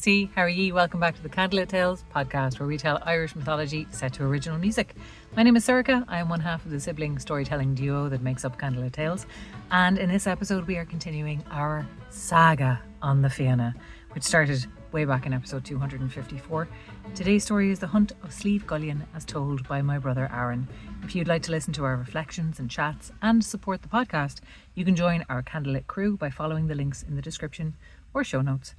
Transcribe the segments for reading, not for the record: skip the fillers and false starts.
T, how are ye? Welcome back to the Candlelit Tales podcast, where we tell Irish mythology set to original music. My name is Serica. I am one half of the sibling storytelling duo that makes up Candlelit Tales, and in this episode we are continuing our saga on the Fianna, which started way back in episode 254. Today's story is the hunt of Slieve Gullion as told by my brother Aaron. If you'd like to listen to our reflections and chats and support the podcast, you can join our Candlelit crew by following the links in the description or show notes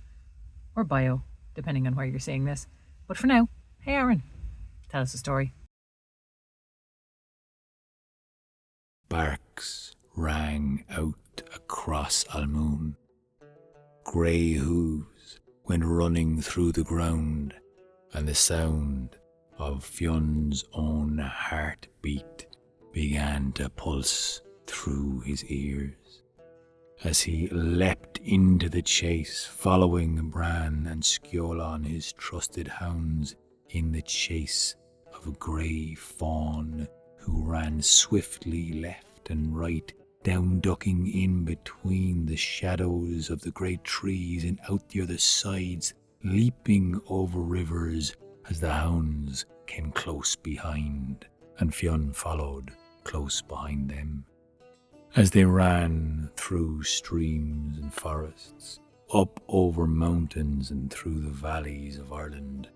or bio, depending on where you're seeing this. But for now, hey Aaron, tell us a story. Barks rang out across Almoon. Grey hooves went running through the ground, and the sound of Fionn's own heartbeat began to pulse through his ears as he leapt into the chase, following Bran and Sciolon, his trusted hounds, in the chase of a grey fawn who ran swiftly left and right, down ducking in between the shadows of the great trees and out the other sides, leaping over rivers as the hounds came close behind, and Fionn followed close behind them. As they ran through streams and forests, up over mountains and through the valleys of Ireland,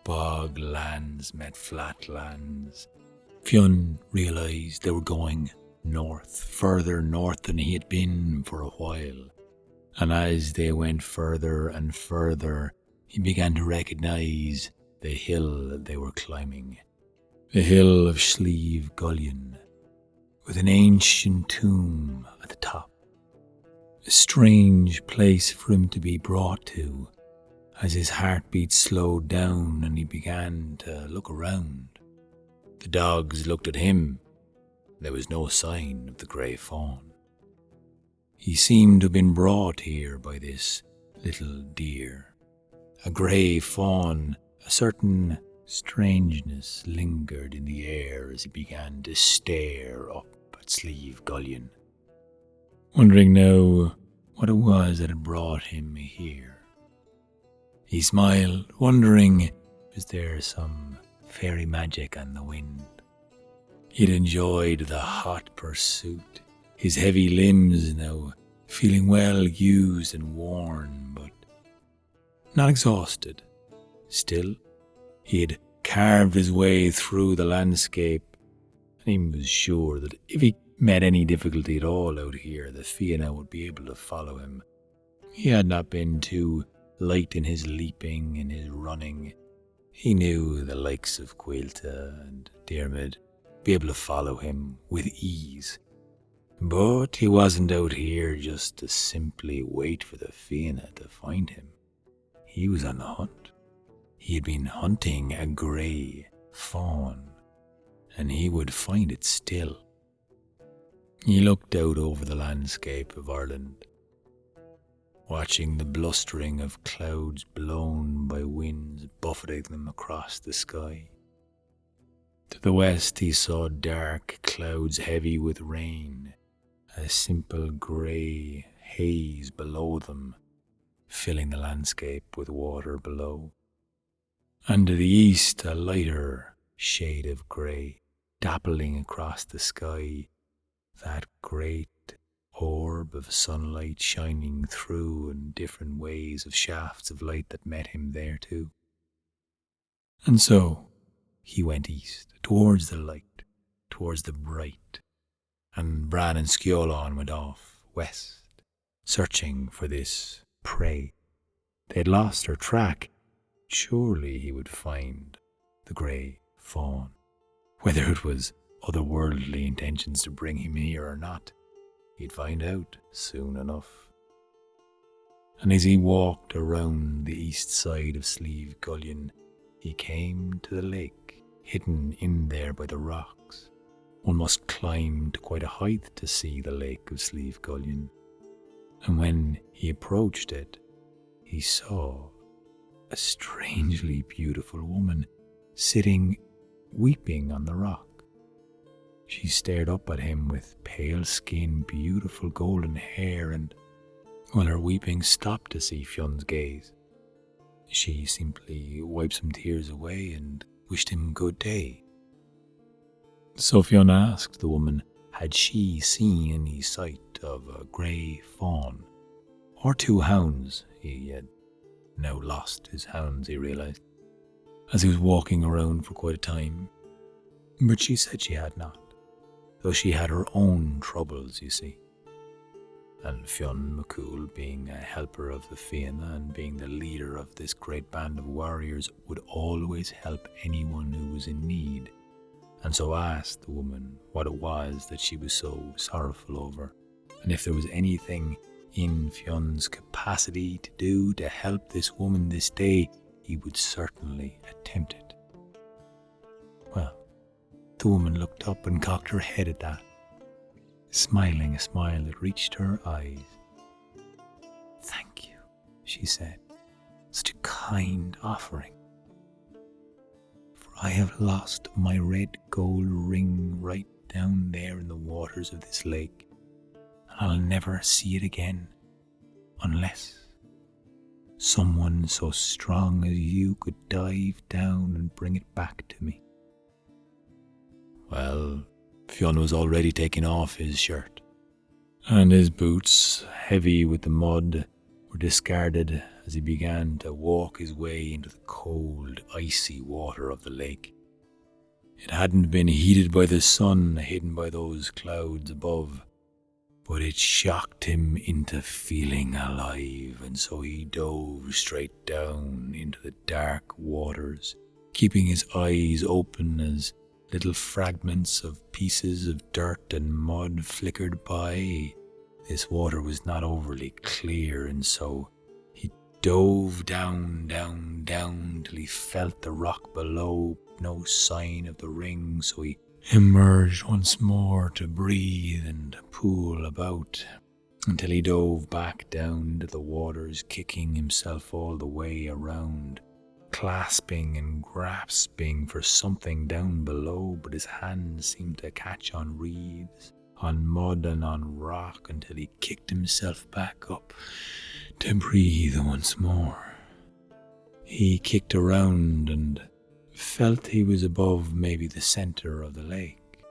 bog lands met flat lands, Fionn realised they were going north, further north than he had been for a while. And as they went further and further, he began to recognise the hill they were climbing. The hill of Slieve Gullion, with an ancient tomb at the top. A strange place for him to be brought to, as his heartbeat slowed down and he began to look around. The dogs looked at him. There was no sign of the grey fawn. He seemed to have been brought here by this little deer. A grey fawn, a certain strangeness lingered in the air as he began to stare up at Slieve Gullion, wondering now what it was that had brought him here. He smiled, wondering, was there some fairy magic on the wind? He'd enjoyed the hot pursuit, his heavy limbs now feeling well used and worn, but not exhausted. Still, he had carved his way through the landscape, and he was sure that if he met any difficulty at all out here, the Fianna would be able to follow him. He had not been too light in his leaping and his running. He knew the likes of Quilta and Diarmid be able to follow him with ease. But he wasn't out here just to simply wait for the Fianna to find him. He was on the hunt. He had been hunting a grey fawn, and he would find it still. He looked out over the landscape of Ireland, watching the blustering of clouds blown by winds buffeting them across the sky. To the west he saw dark clouds heavy with rain, a simple grey haze below them, filling the landscape with water below. And to the east a lighter shade of grey, dappling across the sky, that great orb of sunlight shining through in different ways of shafts of light that met him there too. And so he went east, towards the light, towards the bright, and Bran and Sciolon went off west, searching for this prey. They had lost their track. Surely he would find the grey fawn, whether it was otherworldly intentions to bring him here or not. He'd find out soon enough. And as he walked around the east side of Slieve Gullion, he came to the lake, hidden in there by the rocks. One must climb to quite a height to see the lake of Slieve Gullion. And when he approached it, he saw a strangely beautiful woman sitting weeping on the rock. She stared up at him with pale skin, beautiful golden hair, and while her weeping stopped to see Fionn's gaze. She simply wiped some tears away and wished him good day. So Fiona asked the woman, had she seen any sight of a grey fawn or two hounds? He had now lost his hounds, he realised, as he was walking around for quite a time. But she said she had not, though she had her own troubles, you see. And Fionn Mac Cumhaill, being a helper of the Fianna and being the leader of this great band of warriors, would always help anyone who was in need, and so asked the woman what it was that she was so sorrowful over, and if there was anything in Fionn's capacity to do to help this woman this day, he would certainly attempt it. Well, the woman looked up and cocked her head at that, smiling a smile that reached her eyes. "Thank you," she said. "Such a kind offering. For I have lost my red gold ring right down there in the waters of this lake, and I'll never see it again, unless someone so strong as you could dive down and bring it back to me." Well, Fionn was already taking off his shirt, and his boots, heavy with the mud, were discarded as he began to walk his way into the cold, icy water of the lake. It hadn't been heated by the sun, hidden by those clouds above, but it shocked him into feeling alive, and so he dove straight down into the dark waters, keeping his eyes open as little fragments of pieces of dirt and mud flickered by. This water was not overly clear, and so he dove down till he felt the rock below. No sign of the ring, so he emerged once more to breathe and pool about, until he dove back down into the waters, kicking himself all the way around, clasping and grasping for something down below, but his hands seemed to catch on reeds, on mud and on rock, until he kicked himself back up to breathe once more. He kicked around and felt he was above maybe the centre of the lake,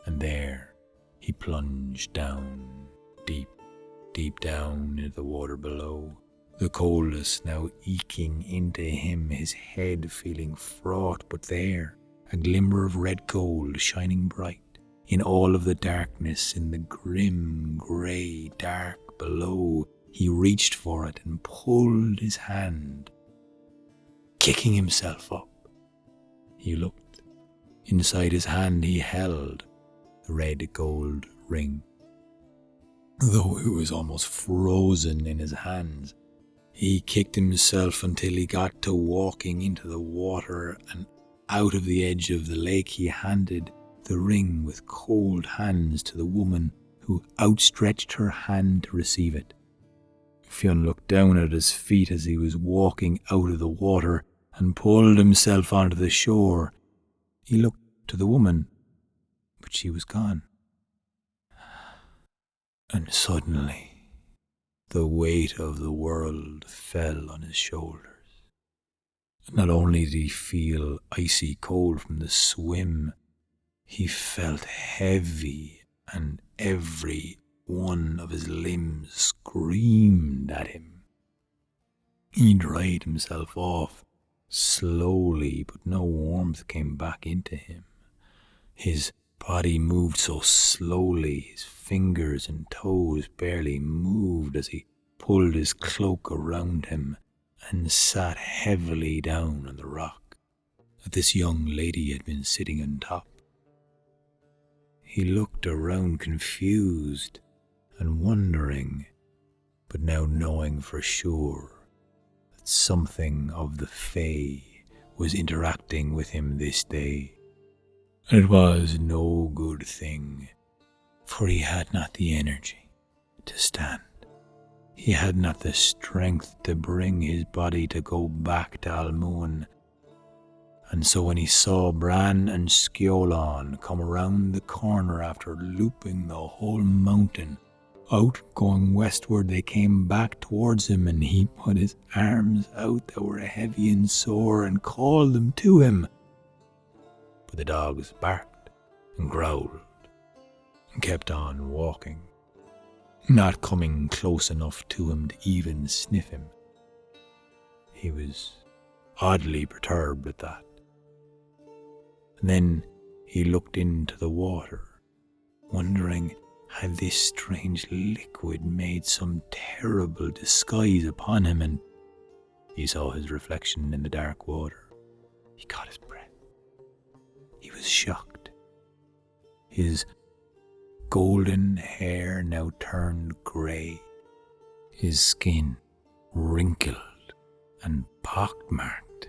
and there he plunged down, deep down into the water below, the coldness now eking into him, his head feeling fraught, but there, a glimmer of red gold shining bright in all of the darkness, in the grim grey dark below. He reached for it and pulled his hand, kicking himself up. He looked. Inside his hand he held the red gold ring. Though it was almost frozen in his hands, he kicked himself until he got to walking into the water, and out of the edge of the lake he handed the ring with cold hands to the woman, who outstretched her hand to receive it. Fionn looked down at his feet as he was walking out of the water and pulled himself onto the shore. He looked to the woman, but she was gone. And suddenly the weight of the world fell on his shoulders. Not only did he feel icy cold from the swim, he felt heavy, and every one of his limbs screamed at him. He dried himself off slowly, but no warmth came back into him. His body moved so slowly, his fingers and toes barely moved as he pulled his cloak around him and sat heavily down on the rock that this young lady had been sitting on top. He looked around confused and wondering, but now knowing for sure that something of the Fae was interacting with him this day. And it was no good thing, for he had not the energy to stand. He had not the strength to bring his body to go back to Almoon. And so when he saw Bran and Skjolon come around the corner after looping the whole mountain Out going westward, they came back towards him, and he put his arms out that were heavy and sore and called them to him. But the dogs barked and growled and kept on walking, not coming close enough to him to even sniff him. He was oddly perturbed at that. And then he looked into the water, wondering had this strange liquid made some terrible disguise upon him, and he saw his reflection in the dark water. He caught his breath. He was shocked. His golden hair now turned grey, his skin wrinkled and pockmarked,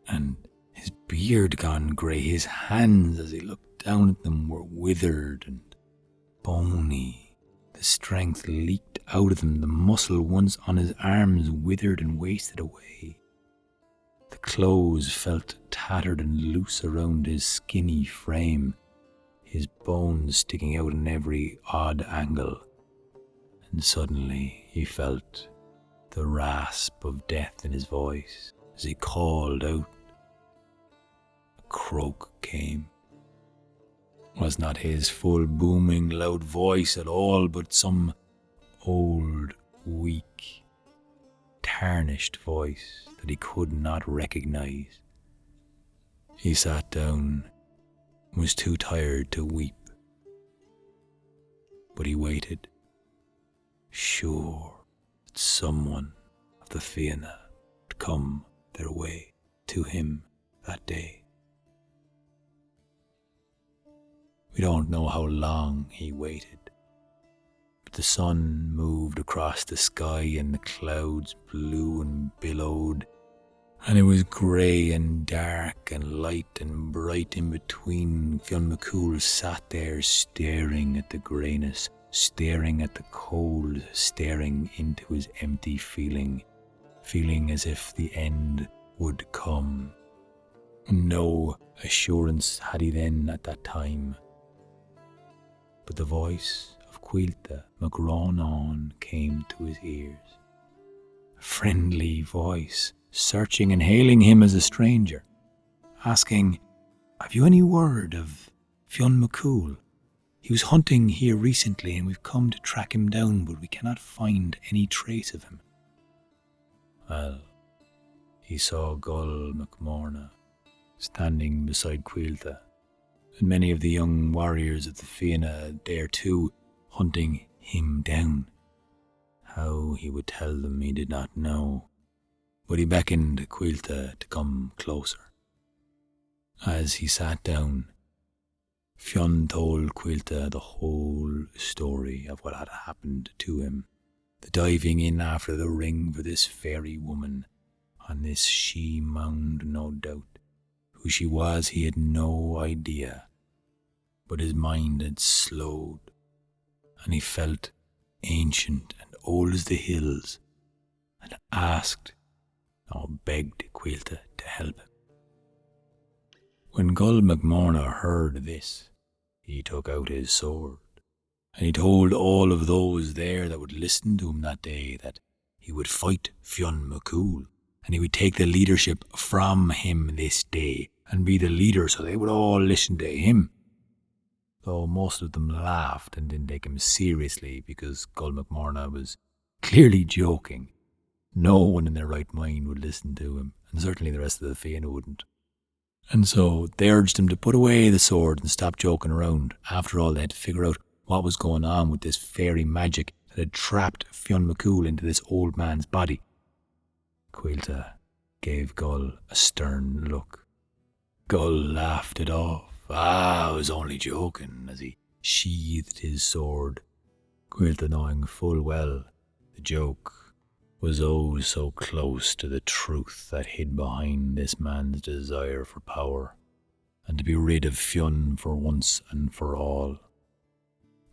and his beard gone grey. His hands, as he looked down at them, were withered and bony. The strength leaked out of them. The muscle once on his arms withered and wasted away. The clothes felt tattered and loose around his skinny frame, his bones sticking out in every odd angle. And suddenly he felt the rasp of death in his voice as he called out. A croak came. It was not his full booming loud voice at all, but some old, weak, tarnished voice that he could not recognize. He sat down, was too tired to weep. But he waited, sure that someone of the Fianna would come their way to him that day. We don't know how long he waited, but the sun moved across the sky and the clouds blew and billowed, and it was grey and dark and light and bright in between. Fionn Mac Cumhaill sat there staring at the greyness, staring at the cold, staring into his empty feeling as if the end would come. No assurance had he then at that time. But the voice of Caoilte Mac Ronan came to his ears. A friendly voice, searching and hailing him as a stranger, asking, "Have you any word of Fionn Mac Cumhaill? He was hunting here recently and we've come to track him down, but we cannot find any trace of him." Well, he saw Gull Mac Morna standing beside Caoilte, and many of the young warriors of the Fianna there too, hunting him down. How he would tell them he did not know, but he beckoned Caoilte to come closer. As he sat down, Fionn told Caoilte the whole story of what had happened to him, the diving in after the ring for this fairy woman, on this she-mound no doubt. Who she was he had no idea, but his mind had slowed, and he felt ancient and old as the hills, and asked, or begged Caoilte to help him. When Gull Mac Morna heard this, he took out his sword, and he told all of those there that would listen to him that day that he would fight Fionn Mac Cumhaill, and he would take the leadership from him this day, and be the leader so they would all listen to him. Though most of them laughed and didn't take him seriously because Gull Mac Morna was clearly joking. No one in their right mind would listen to him, and certainly the rest of the Fianna wouldn't. And so they urged him to put away the sword and stop joking around. After all, they had to figure out what was going on with this fairy magic that had trapped Fionn Mac Cumhaill into this old man's body. Caoilte gave Gull a stern look. Gull laughed it off. I was only joking, as he sheathed his sword, Caoilte knowing full well the joke was oh so close to the truth that hid behind this man's desire for power, and to be rid of Fionn for once and for all.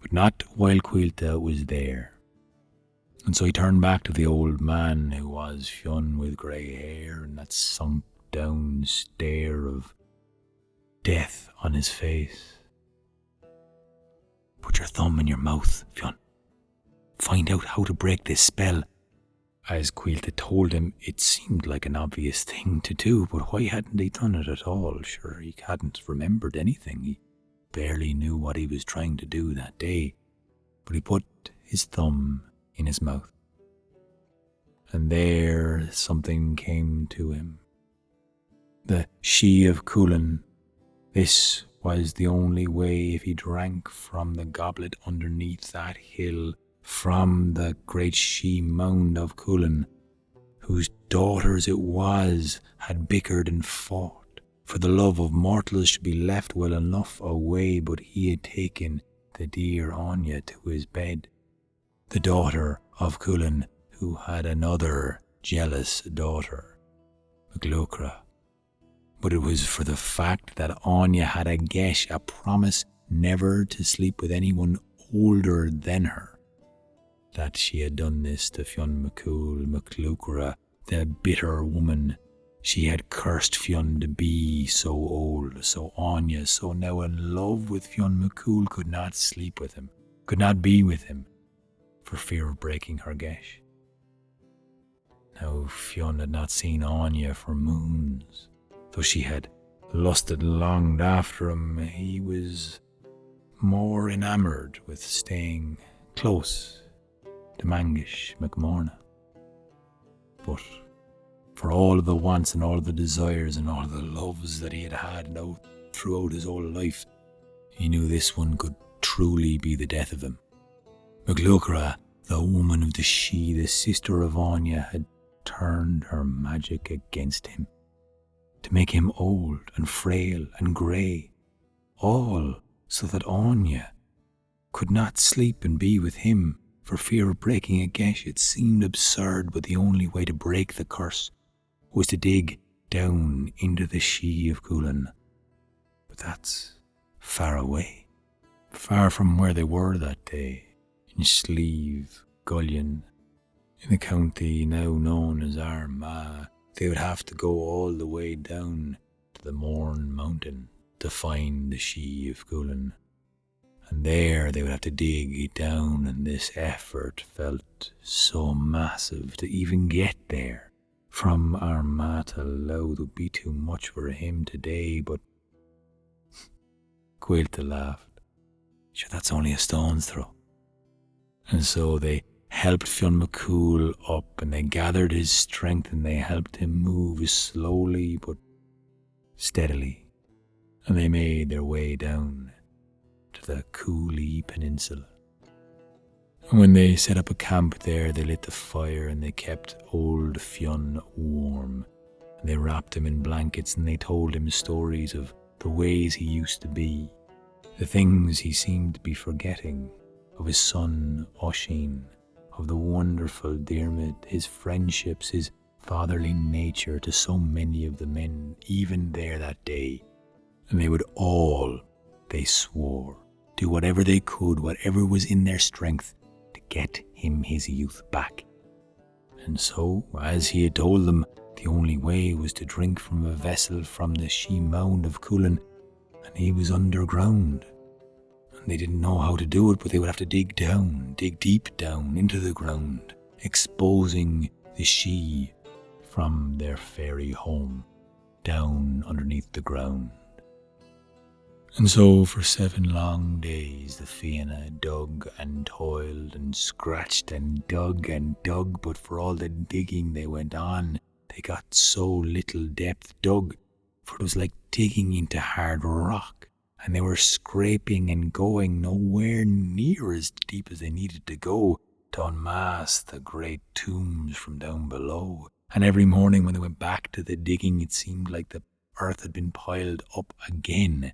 But not while Caoilte was there. And so he turned back to the old man who was Fionn with grey hair and that sunk down stare of death on his face. "Put your thumb in your mouth, Fionn," find out how to break this spell. As Quilta told him, it seemed like an obvious thing to do, but why hadn't he done it at all? Sure, he hadn't remembered anything. He barely knew what he was trying to do that day. But he put his thumb in his mouth. And there something came to him. The She of Coolin. This was the only way if he drank from the goblet underneath that hill, from the great she mound of Coolin, whose daughters it was had bickered and fought, for the love of mortals should be left well enough away, but he had taken the dear Anya to his bed, the daughter of Coolin, who had another jealous daughter, Maclucra. But it was for the fact that Anya had a gesh, a promise never to sleep with anyone older than her, that she had done this to Fionn Mac Cumhaill, Maclucra, the bitter woman. She had cursed Fionn to be so old, so Anya, so now in love with Fionn Mac Cumhaill, could not sleep with him, could not be with him, for fear of breaking her gesh. Now Fionn had not seen Anya for moons, though she had lusted and longed after him. He was more enamoured with staying close to Mangish MacMorna. But for all of the wants and all of the desires and all of the loves that he had had now throughout his whole life, he knew this one could truly be the death of him. Maclucra, the woman of the She, the sister of Anya, had turned her magic against him, to make him old and frail and grey, all so that Anya could not sleep and be with him for fear of breaking a gesh. It seemed absurd, but the only way to break the curse was to dig down into the She of Coolin. But that's far away, far from where they were that day, in Slieve, Gullion, in the county now known as Armagh. They would have to go all the way down to the Mourne Mountain to find the She of Coolin. And there they would have to dig down, and this effort felt so massive to even get there. From Armagh to Louth would be too much for him today, but Quilta laughed. Sure, that's only a stone's throw. And so they helped Fionn Mac Cumhaill up, and they gathered his strength, and they helped him move slowly but steadily, and they made their way down to the Cooley Peninsula. And when they set up a camp there, they lit the fire, and they kept old Fionn warm, and they wrapped him in blankets, and they told him stories of the ways he used to be, the things he seemed to be forgetting, of his son Oisin, of the wonderful Diarmid, his friendships, his fatherly nature to so many of the men even there that day. And they would all, they swore, do whatever they could, whatever was in their strength, to get him his youth back. And so, as he had told them, the only way was to drink from a vessel from the She Mound of Coolin, and he was underground. And they didn't know how to do it, but they would have to dig deep down into the ground, exposing the She from their fairy home, down underneath the ground. And so for 7 long days the Fianna dug and toiled and scratched and dug, but for all the digging they went on, they got so little depth dug, for it was like digging into hard rock, and they were scraping and going nowhere near as deep as they needed to go to unmask the great tombs from down below. And every morning when they went back to the digging, it seemed like the earth had been piled up again.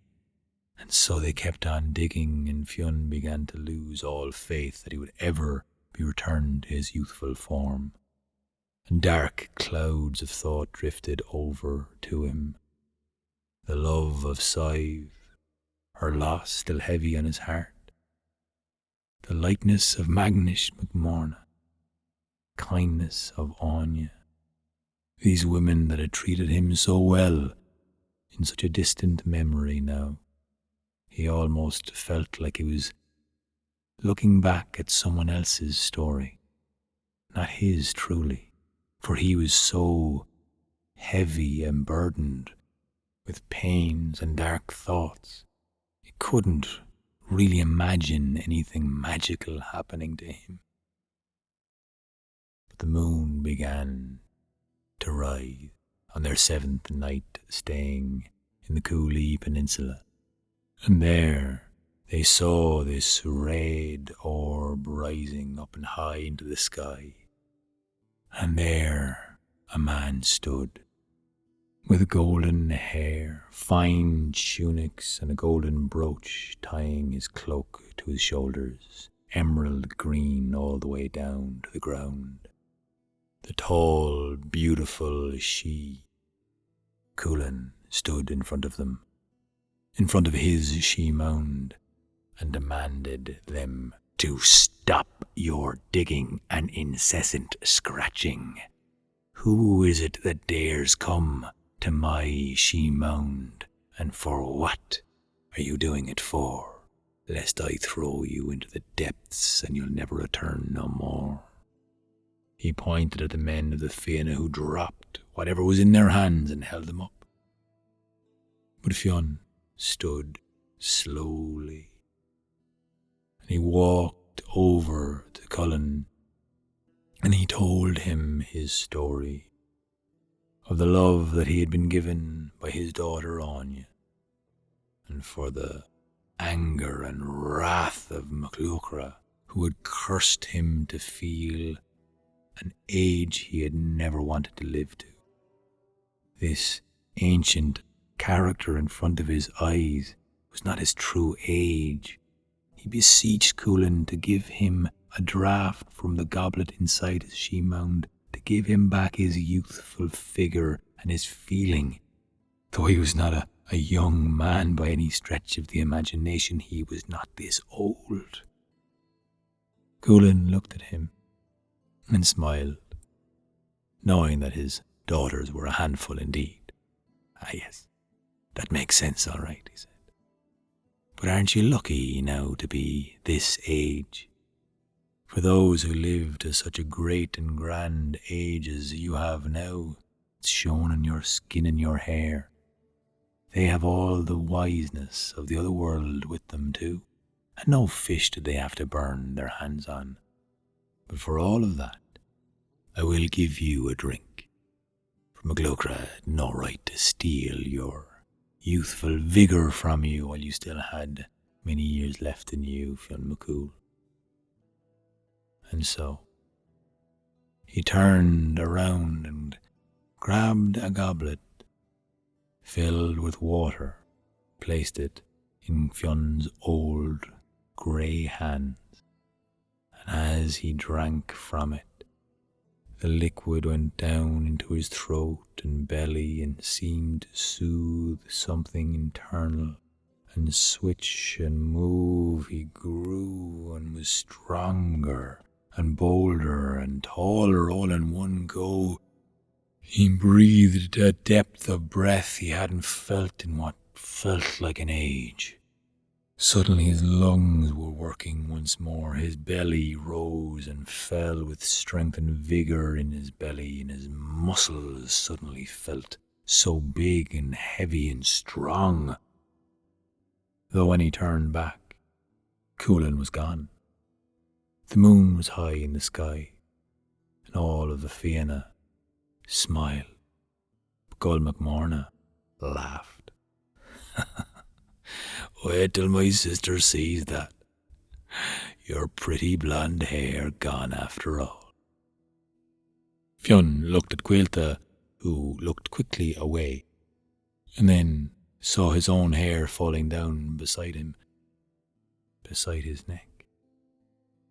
And so they kept on digging, and Fionn began to lose all faith that he would ever be returned to his youthful form. And dark clouds of thought drifted over to him. The love of Slieve, her loss still heavy on his heart. The lightness of Mangish MacMorna, kindness of Anya. These women that had treated him so well, in such a distant memory now. He almost felt like he was looking back at someone else's story, not his truly, for he was so heavy and burdened with pains and dark thoughts. He couldn't really imagine anything magical happening to him. But the moon began to rise on their 7th night staying in the Cooley Peninsula, and there they saw this red orb rising up and high into the sky, and there a man stood, with golden hair, fine tunics, and a golden brooch tying his cloak to his shoulders, emerald green all the way down to the ground. The tall, beautiful she, Gullion, stood in front of them, in front of his she-mound, and demanded them to stop your digging and incessant scratching. Who is it that dares come to my she-mound, and for what are you doing it for, lest I throw you into the depths and you'll never return no more? He pointed at the men of the Fianna who dropped whatever was in their hands and held them up. But Fionn stood slowly, and he walked over to Gullion, and he told him his story of the love that he had been given by his daughter Anya, and for the anger and wrath of MacLuachra, who had cursed him to feel an age he had never wanted to live to. This ancient character in front of his eyes was not his true age. He beseeched Gullion to give him a draught from the goblet inside his she-mound, to give him back his youthful figure and his feeling. Though he was not a young man by any stretch of the imagination, he was not this old. Gullion looked at him and smiled, knowing that his daughters were a handful indeed. "Ah, yes, that makes sense all right," he said. "But aren't you lucky now to be this age? For those who live to such a great and grand age as you have now, it's shown in your skin and your hair. They have all the wiseness of the other world with them too, and no fish did they have to burn their hands on. But for all of that, I will give you a drink. For MacLuachra had no right to steal your youthful vigour from you while you still had many years left in you, Fionn Mac Cumhaill." And so he turned around and grabbed a goblet filled with water, placed it in Fionn's old grey hands, and as he drank from it, the liquid went down into his throat and belly and seemed to soothe something internal, and switch and move. He grew and was stronger and bolder and taller all in one go. He breathed a depth of breath he hadn't felt in what felt like an age. Suddenly his lungs were working once more. His belly rose and fell with strength and vigour in his belly, and his muscles suddenly felt so big and heavy and strong. Though when he turned back, Gullion was gone. The moon was high in the sky, and all of the Fianna smiled. But Gul MacMorna laughed. "Wait till my sister sees that. Your pretty blonde hair gone after all." Fionn looked at Caoilte, who looked quickly away, and then saw his own hair falling down beside him, beside his neck.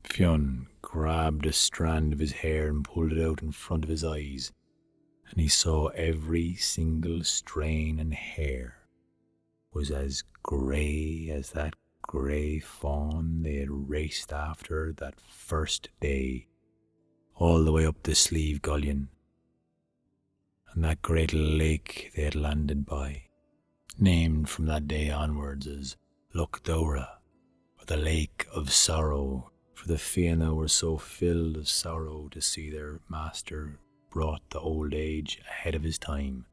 Fionn grabbed a strand of his hair and pulled it out in front of his eyes, and he saw every single strain and hair was as grey as that grey fawn they had raced after that first day, all the way up the Slieve Gullion, and that great lake they had landed by, named from that day onwards as Loch Dora, or the lake of sorrow, for the Fianna were so filled of sorrow to see their master brought to old age ahead of his time.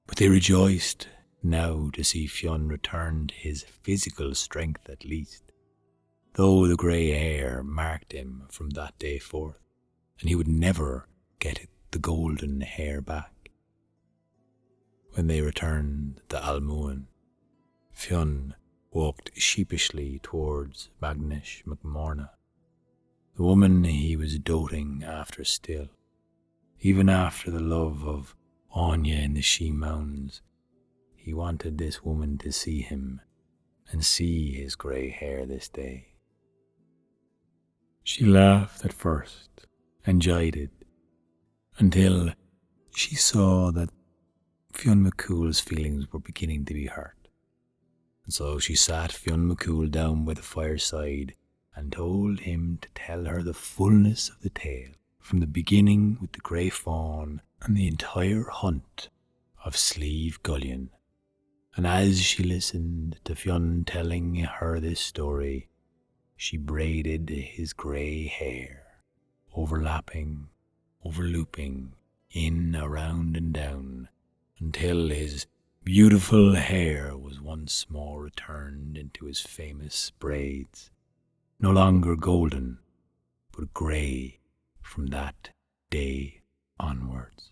But they rejoiced now to see Fionn return to his physical strength at least, though the grey hair marked him from that day forth, and he would never get the golden hair back. When they returned to Almuin, Fionn walked sheepishly towards Magnesh MacMorna, the woman he was doting after still, even after the love of Anya in the She Mounds. He wanted this woman to see him and see his grey hair this day. She laughed at first and chided, until she saw that Fionn Mac Cumhaill's feelings were beginning to be hurt. And so she sat Fionn Mac Cumhaill down by the fireside and told him to tell her the fullness of the tale, from the beginning with the grey fawn and the entire hunt of Slieve Gullion. And as she listened to Fionn telling her this story, she braided his grey hair, overlapping, overlooping, in, around and down, until his beautiful hair was once more returned into his famous braids, no longer golden, but grey from that day onwards.